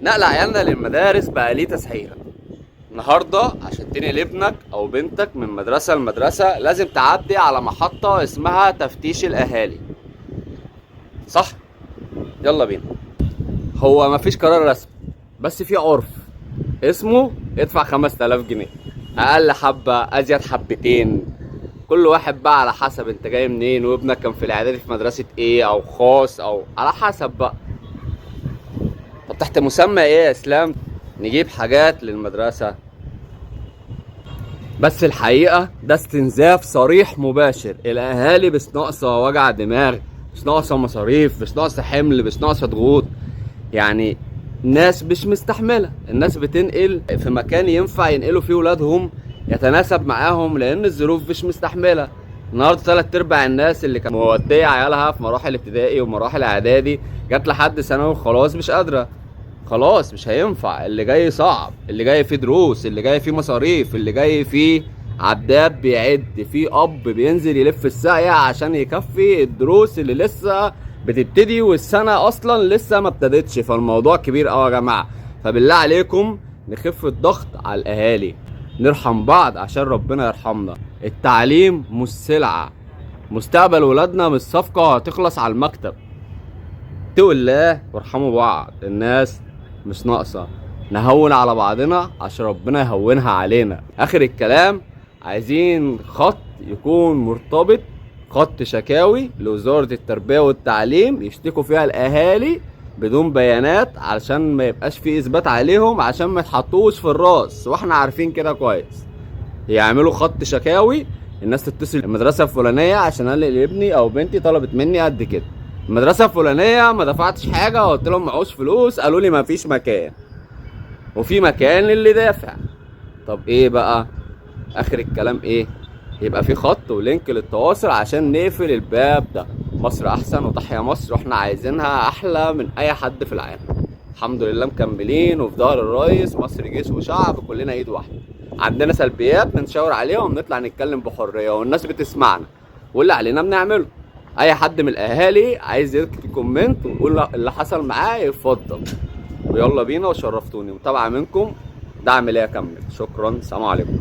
نقل عيالنا للمدارس بقى ليه تسهيلة. النهارده عشان تنقل ابنك او بنتك من مدرسة لمدرسة لازم تعدي على محطة اسمها تفتيش الاهالي، صح؟ يلا بينا. هو مفيش قرار رسمي بس في عرف اسمه ادفع 5000 جنيه، اقل حبة ازيد حبتين، كل واحد بقى على حسب انت جاي منين وابنك كان في الاعدادي في مدرسة ايه او خاص او على حسب بقى. طب تحت مسمى ايه يا اسلام؟ نجيب حاجات للمدرسة، بس الحقيقة ده استنزاف صريح مباشر. الاهالي مش ناقصة وجع دماغ، مش ناقصة مصاريف، مش ناقصة حمل، مش ناقصة ضغوط. يعني الناس مش مستحملة، الناس بتنقل في مكان ينفع ينقلوا فيه ولادهم يتناسب معاهم لان الظروف مش مستحملة. النهارده 3/4 الناس اللي كانت مودية عيالها في مراحل ابتدائي ومراحل اعدادي جت لحد ثانوي خلاص مش قادرة، خلاص مش هينفع. اللي جاي صعب، اللي جاي فيه دروس، اللي جاي فيه مصاريف، اللي جاي فيه عداد بيعد، فيه اب بينزل يلف الساقية عشان يكفي الدروس اللي لسه بتبتدي والسنة اصلا لسه ما ابتدتش. فالموضوع كبير قوي يا جماعة. فبالله عليكم نخف الضغط على الاهالي، نرحم بعض عشان ربنا يرحمنا. التعليم مش سلعة، مستقبل ولادنا مش صفقة هتخلص على المكتب. اتقوا الله وارحموا بعض، الناس مش ناقصة. نهون على بعضنا عشان ربنا يهونها علينا. اخر الكلام، عايزين خط يكون مرتبط، خط شكاوي لوزارة التربية والتعليم يشتكوا فيها الاهالي بدون بيانات علشان ما يبقاش في اثبات عليهم، عشان ما يتحطوش في الراس، واحنا عارفين كده كويس. يعملوا خط شكاوي، الناس تتصل المدرسة الفلانية عشان انقل ابني او بنتي طلبت مني قد كده، المدرسة الفلانية ما دفعتش حاجة وقلت لهم معوش فلوس قالوا لي ما فيش مكان، وفي مكان للي دافع. طب ايه بقى اخر الكلام؟ ايه؟ يبقى في خط ولينك للتواصل عشان نقفل الباب ده. مصر احسن وتحيا مصر، واحنا عايزينها احلى من اي حد في العالم. الحمد لله مكملين وفي ظهر الرئيس، مصر جيش وشعب كلنا ايد واحدة. عندنا سلبيات بنشاور عليها ونطلع نتكلم بحرية والناس بتسمعنا، واللي علينا بنعمله. اي حد من الاهالي عايز يكتب كومنت ويقول اللي حصل معاه يفضل، ويلا بينا. وشرفتوني. متابعة منكم دعم ليا كمل. شكرا، سلام عليكم.